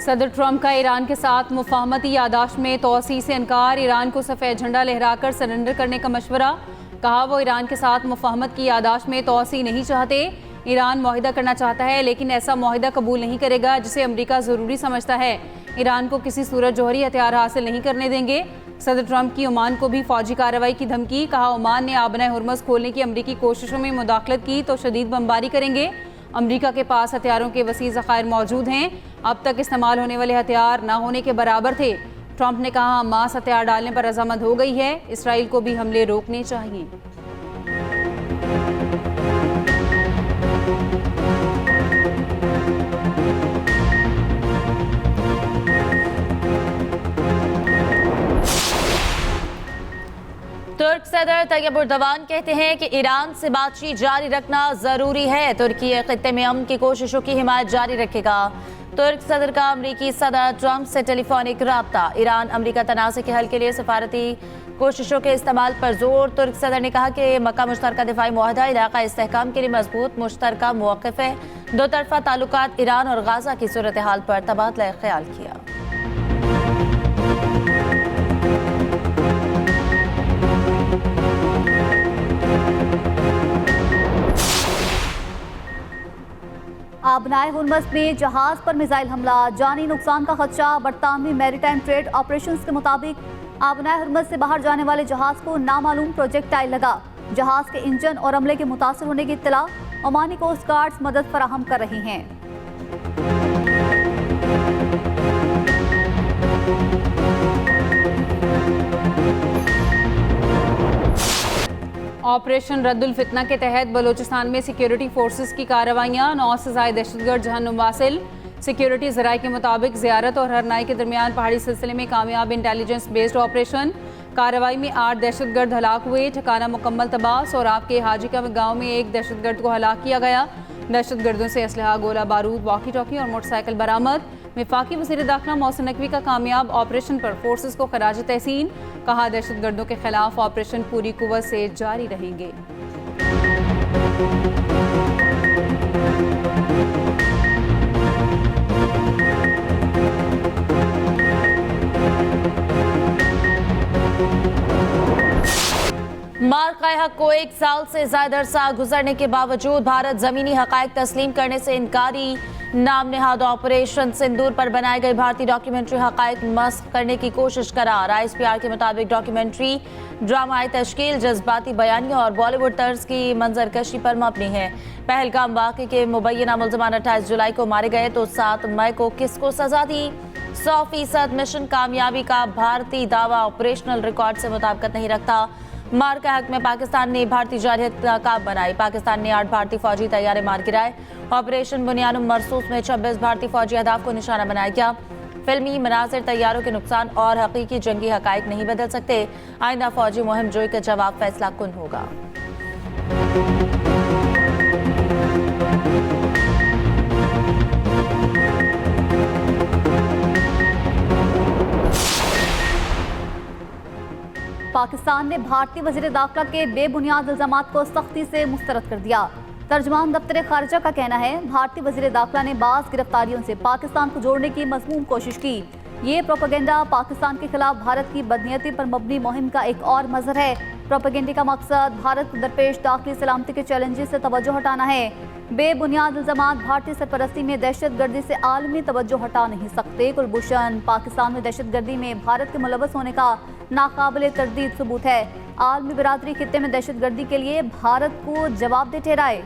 सदर ट्रंप का ईरान के साथ मुफाहमती यादाश्त में तोसी से इनकार, ईरान को सफ़ेद झंडा लहराकर सरेंडर करने का मशवरा। कहा वो ईरान के साथ मुफाहमत की यादाश्त में तोसी नहीं चाहते। ईरान मुआहिदा करना चाहता है लेकिन ऐसा मुआहिदा कबूल नहीं करेगा जिसे अमेरिका ज़रूरी समझता है। ईरान को किसी सूरत जौहरी हथियार हासिल नहीं करने देंगे। सदर ट्रंप की ओमान को भी फौजी कार्रवाई की धमकी। कहा ओमान ने आबना हुर्मुज़ खोलने की अमरीकी कोशिशों में मुदाखलत की तो शदीद बमबारी करेंगे। अमेरिका के पास हथियारों के वसी ज़खायर मौजूद हैं, अब तक इस्तेमाल होने वाले हथियार ना होने के बराबर थे। ट्रंप ने कहा हमास हथियार डालने पर रजामंद हो गई है, इसराइल को भी हमले रोकने चाहिए। तुर्क सदर तैयब एर्दोगान कहते हैं कि ईरान से बातचीत जारी रखना जरूरी है। तुर्की खित्ते में अमन की कोशिशों की हिमायत जारी रखेगा। तुर्क सदर का अमरीकी सदर ट्रंप से टेलीफोनिक राब्ता। ईरान अमरीका तनाज़े के हल के लिए सफारती कोशिशों के इस्तेमाल पर जोर। तुर्क सदर ने कहा कि मक्का मुश्तरका दिफाई मुआहदा इलाका इस्तेहकाम के लिए मजबूत मुश्तरका मौक़िफ़ है। दो तरफ़ा ताल्लुकात ईरान और गाज़ा की सूरत हाल पर तबादला ख्याल किया। आबनाए हुर्मुज़ में जहाज पर मिसाइल हमला, जानी नुकसान का खदशा। बरतानवी मैरीटाइम ट्रेड ऑपरेशंस के मुताबिक आबनाए हुर्मुज़ से बाहर जाने वाले जहाज को नामालूम प्रोजेक्टाइल लगा। जहाज के इंजन और अमले के मुतासर होने की इत्तला। ओमानी कोस्ट गार्ड्स मदद फराहम कर रही हैं। ऑपरेशन रद्दुल फितना के तहत बलोचिस्तान में सिक्योरिटी फोर्सेस की कार्रवाइयाँ। 9 से ज़ायद दहशतगर्द जहन्नुम वासिल। सिक्योरिटी ज़राए के मुताबिक ज़ियारत और हरनाई के दरमियान पहाड़ी सिलसिले में कामयाब इंटेलिजेंस बेस्ड ऑपरेशन। कार्रवाई में 8 दहशतगर्द हलाक हुए। ठिकाना मुकम्मल तबाह। सोराब के हाजिका गाँव में एक दहशतगर्द को हलाक किया गया। दहशतगर्दों से असलहा, गोला बारूद, वॉकी टॉकी और मोटरसाइकिल बरामद। वफाकी वज़ीर दाखिला मोहसिन नकवी का कामयाब ऑपरेशन पर फोर्सेस को खराज तहसीन। कहा दहशतगर्दों के खिलाफ ऑपरेशन पूरी कुव्वत से जारी रहेंगे। मार्का हक को 1 साल से ज्यादा अरसा गुजरने के बावजूद भारत जमीनी हकायक तस्लीम करने से इनकारी। नाम नेहाद ऑपरेशन सिंदूर पर बनाए गए भारतीय डॉक्यूमेंट्री हकायक मस्ख करने की कोशिश करार। ISPR के मुताबिक डॉक्यूमेंट्री ड्रामाई तश्कील, जज्बाती बयानिया और बॉलीवुड तर्ज की मंजरकशी पर मबनी है। पहलगाम वाक़े के मुबैना मुल्ज़मान 28 जुलाई को मारे गए तो 7 मई को किसको सजा दी। 100% मिशन कामयाबी का भारतीय दावा ऑपरेशनल रिकॉर्ड से मुताबिकत नहीं रखता। मार्का हक में पाकिस्तान ने भारतीय जारहियत नाकाब बनाई। पाकिस्तान ने 8 भारतीय फौजी तैयारे मार गिराए। ऑपरेशन बुनियानुम मरसूस में 26 भारतीय फौजी अहदाफ को निशाना बनाया गया। फिल्मी मनासिर तैयारों के नुकसान और हकीकी जंगी हकायक नहीं बदल सकते। आइंदा फौजी मुहिम जोई का जवाब फैसला कुन होगा। पाकिस्तान ने भारतीय वज़ीर दाखिला के बेबुनियाद इल्ज़ामात को सख्ती से मुस्तरद कर दिया। तर्जमान दफ्तर खारिजा का कहना है भारतीय वज़ीर दाखिला ने बाज़ गिरफ्तारियों से पाकिस्तान को जोड़ने की मज़मूम कोशिश की। ये प्रोपेगेंडा पाकिस्तान के खिलाफ भारत की बदनीयती पर मबनी मुहिम का एक और मज़हर है। प्रोपेगेंडे का मकसद भारत को दरपेश दाखिली सलामती के चैलेंजेस से तवज्जो हटाना है। बेबुनियाद इल्ज़ामात भारतीय सरपरस्ती में दहशतगर्दी से आलमी तवज्जो हटा नहीं सकते। कुलभूषण पाकिस्तान में दहशतगर्दी में भारत के मुलव्वस होने का नाकाबिले तरदीद सबूत है। आलमी बिरादरी खित्ते में दहशतगर्दी के लिए भारत को जवाबदेह ठहराए।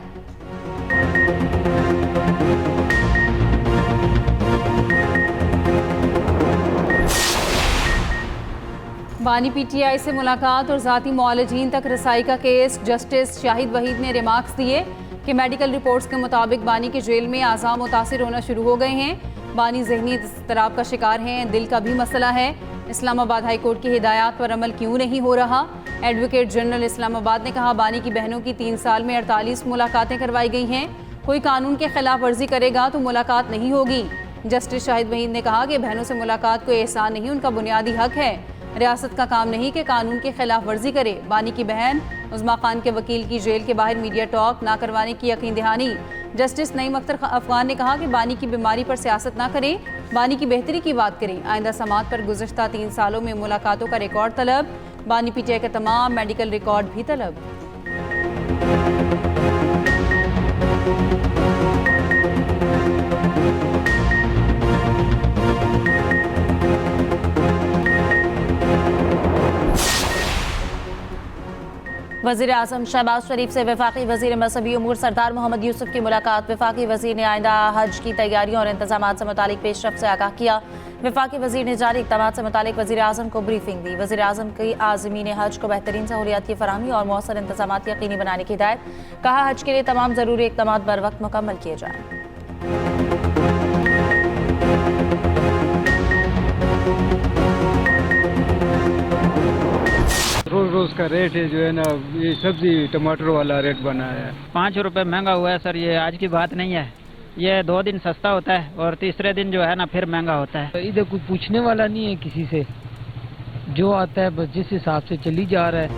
बानी PTI से मुलाकात और ज़ाती मुआलजीन तक रसाई का केस। जस्टिस शाहिद वहीद ने रिमार्क्स दिए कि मेडिकल रिपोर्ट्स के मुताबिक बानी के जेल में आज़ा मुतासिर होना शुरू हो गए हैं। बानी ज़हनी इज़्तिराब का शिकार हैं, दिल का भी मसला है। इस्लामाबाद हाई कोर्ट की हिदायत पर अमल क्यों नहीं हो रहा। एडवोकेट जनरल इस्लामाबाद ने कहा बानी की बहनों की 3 साल में 48 मुलाकातें करवाई गई हैं। कोई कानून के खिलाफ वर्जी करेगा तो मुलाकात नहीं होगी। जस्टिस शाहिद वहीद ने कहा कि बहनों से मुलाकात कोई एहसान नहीं, उनका बुनियादी हक है। रियासत का काम नहीं कि कानून के खिलाफ वर्जी करे। बानी की बहन उज़मा खान के वकील की जेल के बाहर मीडिया टॉक ना करवाने की यकीन दहानी। जस्टिस नईम अख्तर अफगान ने कहा कि बानी की बीमारी पर सियासत ना करें। बानी की बेहतरी की बात करें, आइंदा समात पर गुज़श्ता 3 सालों में मुलाकातों का रिकॉर्ड तलब, बानी पीटीआई का तमाम मेडिकल रिकॉर्ड भी तलब। वज़ीर आज़म शहबाज शरीफ से वफाकी वज़ीर मज़हबी उमूर सरदार मोहम्मद यूसुफ की मुलाकात। वफाकी वज़ीर ने आइंदा हज की तैयारियों और इंतजाम से मुतालिक पेशरफ से आगाह किया। वफाकी वज़ीर ने जारी इक़दामात से मुतालिक वज़ीर आज़म को ब्रीफिंग दी। वज़ीर आज़म की आज़मीन हज को बेहतरीन सहूलियात की फराहमी और मौसर इंतजाम यकीनी बनाने की हिदायत। कहा, हज के लिए तमाम ज़रूरी इक़दामात बर वक्त मुकम्मल किए जाएँ। रोज़ रोज़ का रेट है जो है ना, ये सब्जी टमाटर वाला रेट बना है। 5 रुपये महंगा हुआ है सर, ये आज की बात नहीं है। ये 2 दिन सस्ता होता है और तीसरे दिन जो है ना फिर महंगा होता है। इधर कोई पूछने वाला नहीं है किसी से, जो आता है बस जिस हिसाब से चली जा रहा है।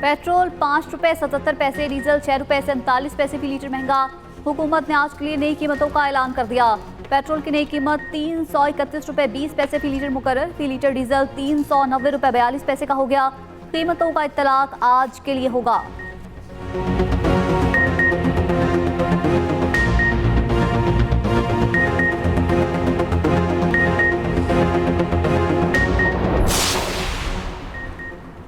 पेट्रोल 5 रुपए 77 पैसे, डीजल 6 रुपए 47 पैसे फी लीटर महंगा। हुकूमत ने आज के लिए नई कीमतों का ऐलान कर दिया। पेट्रोल की नई कीमत 331 रुपए 20 पैसे फी लीटर मुकर्रर। फी लीटर डीजल 390 रुपए 42 पैसे का हो गया। कीमतों का इत्तलाक आज के लिए होगा।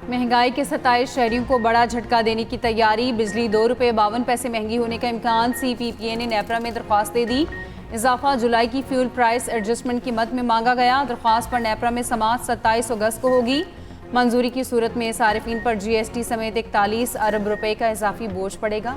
महंगाई के 27 शहरियों को बड़ा झटका देने की तैयारी। बिजली 2 रुपये 52 पैसे महंगी होने का इम्कान। CPPA ने नेपरा में दरख्वास्त दे दी। इजाफा जुलाई की फ्यूल प्राइस एडजस्टमेंट की मद में मांगा गया। दरख्वास्त पर नेपरा में समाअत 27 अगस्त को होगी। मंजूरी की सूरत में सारिफीन पर GST समेत 41 अरब रुपए का इजाफी बोझ पड़ेगा।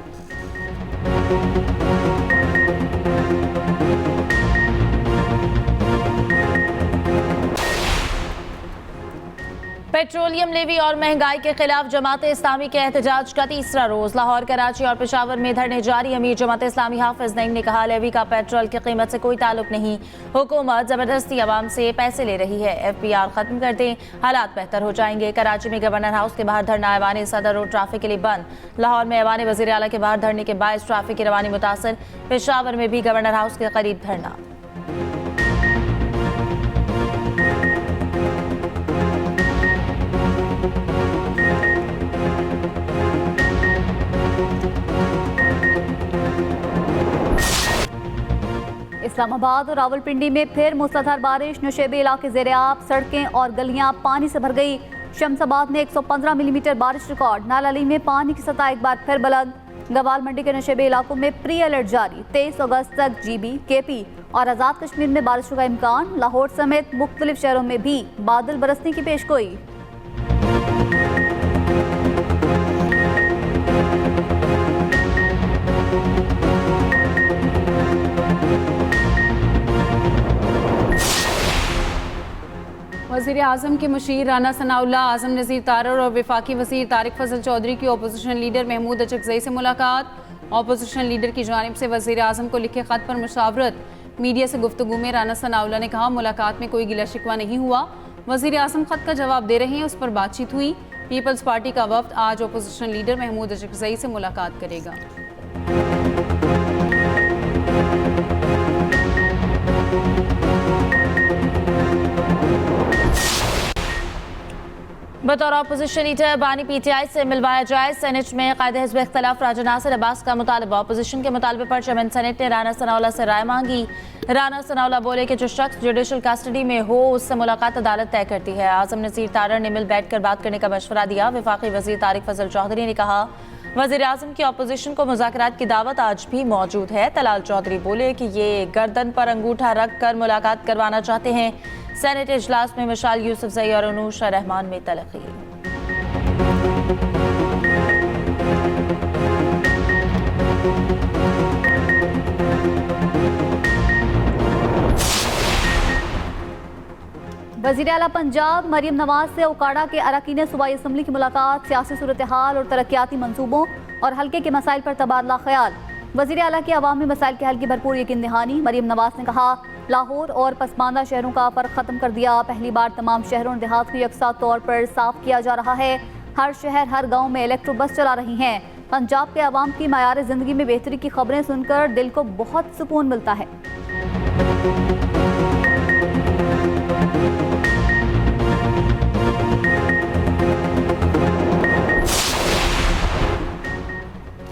पेट्रोलियम लेवी और महंगाई के खिलाफ जमात इस्लामी के एहतजाज का तीसरा रोज। लाहौर, कराची और पेशावर में धरने जारी। अमीर जमात इस्लामी हाफिज नईम ने कहा, लेवी का पेट्रोल की कीमत से कोई ताल्लुक नहीं। हुकूमत जबरदस्ती आवाम से पैसे ले रही है। FPR खत्म कर दें, हालात बेहतर हो जाएंगे। कराची में गवर्नर हाउस के बाहर धरना ऐवान सदर रोड ट्रैफिक के लिए बंद। लाहौर में ऐवान वज़ीर आला के बाहर धरने के बायस ट्रैफिक की रवानी मुतासर। पेशावर में भी गवर्नर हाउस के करीब धरना। इस्लामाबाद और रावलपिंडी में फिर मूसलाधार बारिश। नौशेबे इलाके ज़ेर-ए-आब, सड़कें और गलियां पानी से भर गई। शमसाबाद में 115 मिलीमीटर बारिश रिकॉर्ड। नालाली में पानी की सतह एक बार फिर बुलंद। गवाल मंडी के नौशेबे इलाकों में प्री अलर्ट जारी। 23 अगस्त तक GB, KP और आज़ाद कश्मीर में बारिश का इम्कान। लाहौर समेत मुख्तलिफ शहरों में भी बादल बरसने की पेशगोई। वज़ीर आज़म के मुशीर राना सनाउल्लाह, आज़म नज़ीर तारर और वफाकी वज़ीर तारिक फजल चौधरी की अपोजिशन लीडर महमूद अचकज़ई से मुलाकात। अपोजिशन लीडर की जानिब से वज़ीर आज़म को लिखे ख़त पर मुशावरत। मीडिया से गुफ्तगू में राना सनाउल्लाह ने कहा, मुलाकात में कोई गिला शिकवा नहीं हुआ। वज़ीर आज़म ख़त का जवाब दे रहे हैं, उस पर बातचीत हुई। पीपल्स पार्टी का वफ्द आज अपोजिशन लीडर महमूद अचकज़ई से मुलाकात करेगा। बतौर अपोजिशन लीडर बानी PTI से मिलवाया जाए। सेनेट में कायदे हिज़्ब इख्तिलाफ राजा नासिर अब्बास का मुतालबा। अपोजिशन के मुतालबे पर चेयरमैन सेनेट ने राना सनाउल्लाह से राय मांगी। राना सनाउल्लाह बोले कि जो शख्स जुडिशल कस्टडी में हो उससे मुलाकात अदालत तय करती है। आज़म नज़ीर तारर ने मिल बैठ कर बात करने का मशवरा दिया। वफाकी वज़ीर तारिक फजल चौधरी ने कहा, वज़ीर आज़म की अपोजिशन को मुज़ाकरात की दावत आज भी मौजूद है। तलाल चौधरी बोले कि ये गर्दन पर अंगूठा रख कर मुलाकात करवाना चाहते हैं। सेनेट इजलास में मशाल यूसुफजई और अनूशा रहमान में तलखी। वज़ीर आला पंजाब मरीम नवाज से उकाड़ा के अरकान सूबाई असम्बली की मुलाकात। सियासी सूरत हाल और तरक्याती मंसूबों और हल्के के मसाइल पर तबादला ख्याल। वज़ीर आला की अवामी मसाइल के हल की भरपूर यकीन दहानी। मरीम नवाज ने कहा, लाहौर और पसमानदा शहरों का फ़र्क ख़त्म कर दिया। पहली बार तमाम शहरों और देहात को यकसा तौर पर साफ किया जा रहा है। हर शहर हर गाँव में इलेक्ट्रो बस चला रही हैं। पंजाब के अवाम की मायार ज़िंदगी में बेहतरी की खबरें सुनकर दिल को बहुत सुकून मिलता है।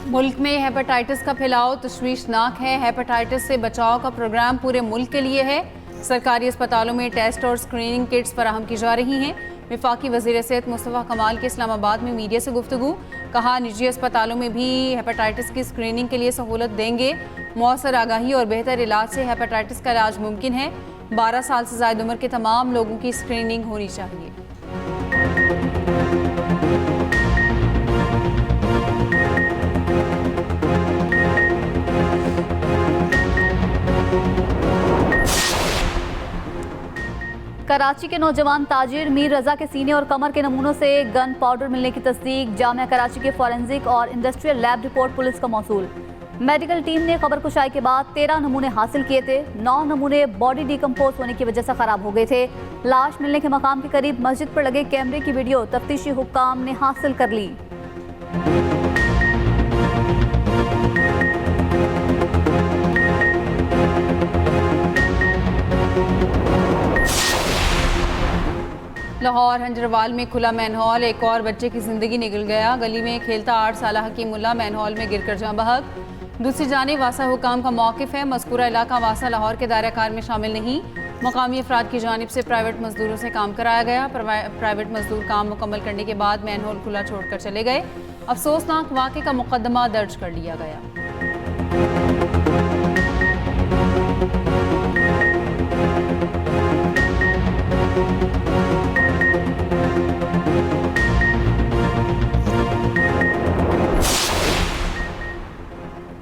मुल्क में हेपेटाइटिस का फैलाव तशवीशनाक है। हेपेटाइटिस से बचाव का प्रोग्राम पूरे मुल्क के लिए है। सरकारी अस्पतालों में टेस्ट और स्क्रीनिंग किट्स फराहम की जा रही हैं। वफाकी वज़ीर सेहत मुस्तफ़ा कमाल के इस्लामाबाद में मीडिया से गुफ्तगू, कहा निजी अस्पतालों में भी हेपेटाइटिस की स्क्रीनिंग के लिए सहूलत देंगे। मौसर आगाही और बेहतर इलाज से हेपेटाइटिस का इलाज मुमकिन है। 12 साल से ज़ायद उम्र के तमाम लोगों की स्क्रीनिंग होनी चाहिए। कराची के नौजवान ताजिर मीर रजा के सीने और कमर के नमूनों से गन पाउडर मिलने की तस्दीक। जामिया कराची के फॉरेंसिक और इंडस्ट्रियल लैब रिपोर्ट पुलिस का मौसूल। मेडिकल टीम ने खबर कुशाई के बाद 13 नमूने हासिल किए थे। 9 नमूने बॉडी डिकम्पोज होने की वजह से खराब हो गए थे। लाश मिलने के मकाम के करीब मस्जिद पर लगे कैमरे की वीडियो तफ्तीशी हुक्काम ने हासिल कर ली। लाहौर हंजरवाल में खुला मैनहॉल, एक और बच्चे की जिंदगी निकल गया। गली में खेलता 8 साल हकीमुल्ला मैनहॉल में गिरकर जाँ बहक। दूसरी जानिब वासा हुकाम का मौक़िफ़ है, मज़कूरा इलाका वासा लाहौर के दायरा कार में शामिल नहीं। मकामी अफराद की जानिब से प्राइवेट मजदूरों से काम कराया गया। प्राइवेट मजदूर काम मुकम्मल करने के बाद मैनहॉल खुला छोड़कर चले गए। अफसोसनाक वाक़े का मुकदमा दर्ज कर लिया गया।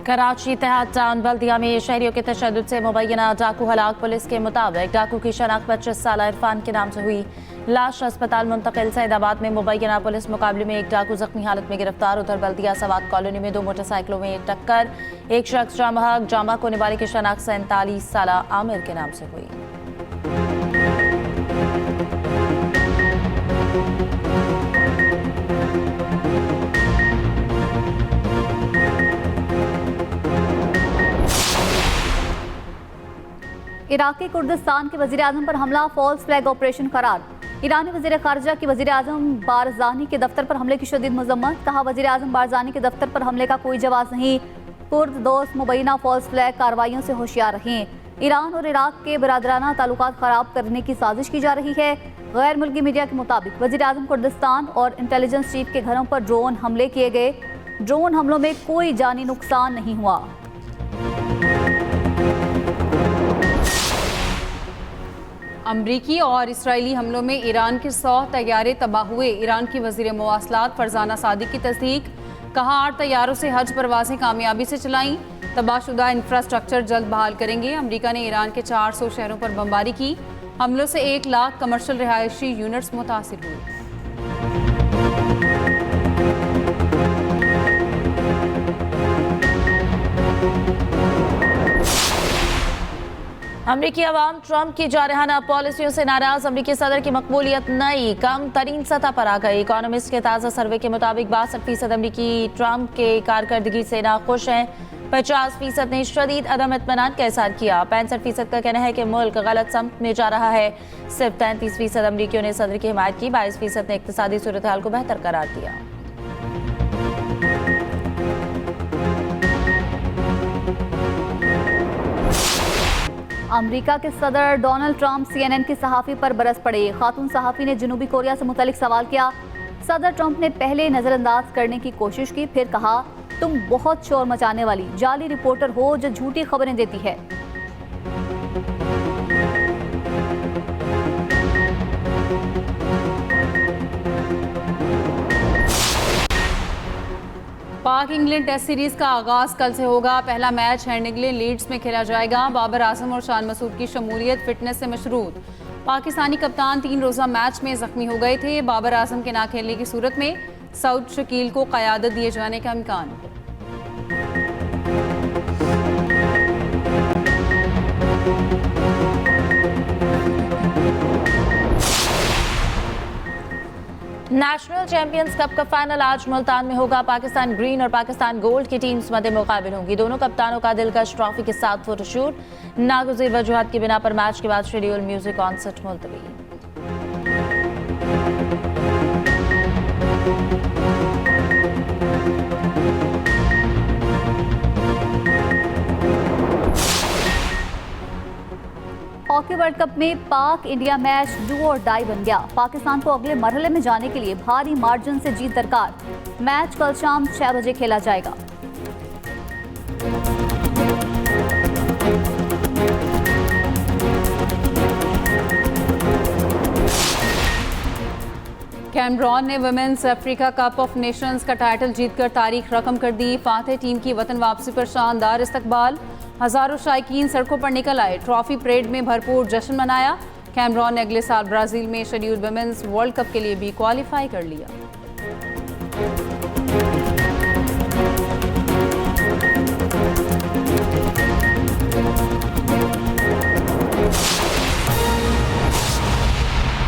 कराची इत्तेहाद टाउन बल्दिया में शहरियों के तशद्दुद से मुबैना डाकू हलाक। पुलिस के मुताबिक डाकू की शनाख्त 25 साल इरफान के नाम से हुई। लाश अस्पताल मुंतकिल। सैदाबाद में मुबैना पुलिस मुकाबले में एक डाकू जख्मी हालत में गिरफ्तार। उधर बल्दिया सवात कॉलोनी में 2 मोटरसाइकिलों में टक्कर। एक शख्स जामा होने वाले की शनाख्त 47 साल आमिर के नाम से हुई। इराकी कुर्दिस्तान के वज़ीर आज़म पर हमला फॉल्स फ्लैग ऑपरेशन करार। ईरानी वज़ीर ख़ारजा की वज़ीर आज़म बारज़ानी के दफ्तर पर हमले की शदीद मज़म्मत। कहा वज़ीर आज़म बारज़ानी के दफ्तर पर हमले का कोई जवाब नहीं। कुर्द दोस्त मुबैना फॉल्स फ्लैग कार्रवाइयों से होशियार रहें। ईरान और इराक के बरादराना ताल्लुकात ख़राब करने की साजिश की जा रही है। गैर मुल्की मीडिया के मुताबिक वज़ीर आज़म कुर्दिस्तान और इंटेलिजेंस चीफ के घरों पर ड्रोन हमले किए गए। ड्रोन हमलों में कोई जानी नुकसान नहीं हुआ। अमरीकी और इसराइली हमलों में ईरान के 100 तैयारे तबाह हुए। ईरान की वज़ीर मवासलात फरजाना सादिक की तस्दीक। कहा 8 तैयारों से हज परवाजें कामयाबी से चलाईं। तबाहशुदा इंफ्रास्ट्रक्चर जल्द बहाल करेंगे। अमरीका ने ईरान के 400 शहरों पर बमबारी की। हमलों से 1 लाख कमर्शियल रिहायशी यूनिट्स मुतासिर हुए। अमरीकी अवाम ट्रंप की जारहाना पॉलिसियों से नाराज। अमरीकी सदर की मकबूलियत नई कम तरीन सतह पर आ गई। इकोनॉमिस्ट के ताज़ा सर्वे के मुताबिक 62% अमरीकी ट्रंप के कारकर्दगी से नाखुश हैं। 50% ने शदीद अदम इत्मीनान का इज़हार किया। 65% का कहना है कि मुल्क गलत समत में जा रहा है। सिर्फ 33% अमरीकियों ने सदर की हिमायत की। 22% ने इक्तिसादी सूरत हाल को बेहतर करार दिया। अमेरिका के सदर डोनाल्ड ट्रंप CNN की सहाफ़ी पर बरस पड़े। खातून सहाफ़ी ने जनूबी कोरिया से मुतल्लिक सवाल किया। सदर ट्रंप ने पहले नज़रअंदाज करने की कोशिश की, फिर कहा तुम बहुत शोर मचाने वाली जाली रिपोर्टर हो जो झूठी खबरें देती है। पाक इंग्लैंड टेस्ट सीरीज का आगाज कल से होगा। पहला मैच हेडिंग्ले लीड्स में खेला जाएगा। बाबर आजम और शान मसूद की शमूलियत फिटनेस से मशरूत। पाकिस्तानी कप्तान 3 रोज़ा मैच में जख्मी हो गए थे। बाबर आजम के ना खेलने की सूरत में सऊद शकील को क़यादत दिए जाने का इम्कान। नेशनल चैंपियंस कप का फाइनल आज मुल्तान में होगा। पाकिस्तान ग्रीन और पाकिस्तान गोल्ड की टीम्स मध्य मुकाबिल होंगी। दोनों कप्तानों का दिलकश ट्रॉफी के साथ फोटोशूट। नागुज़ीर वजूहात की बिना पर मैच के बाद शेड्यूल म्यूजिक कॉन्सर्ट मुलतवी। हॉकी वर्ल्ड कप में पाक इंडिया मैच डू और डाई बन गया। पाकिस्तान को अगले मरहले में जाने के लिए भारी मार्जिन से जीत दरकार। मैच कल शाम 6 बजे खेला जाएगा। कैमरून ने women's Africa cup of nations का टाइटल जीतकर तारीख रकम कर दी। फातेह टीम की वतन वापसी पर शानदार इस्तकबाल। हजारों शायकीन सड़कों पर निकल आए। ट्रॉफी परेड में भरपूर जश्न मनाया। कैमरून ने अगले साल ब्राजील में शेड्यूल वुमेन्स वर्ल्ड कप के लिए भी क्वालिफाई कर लिया।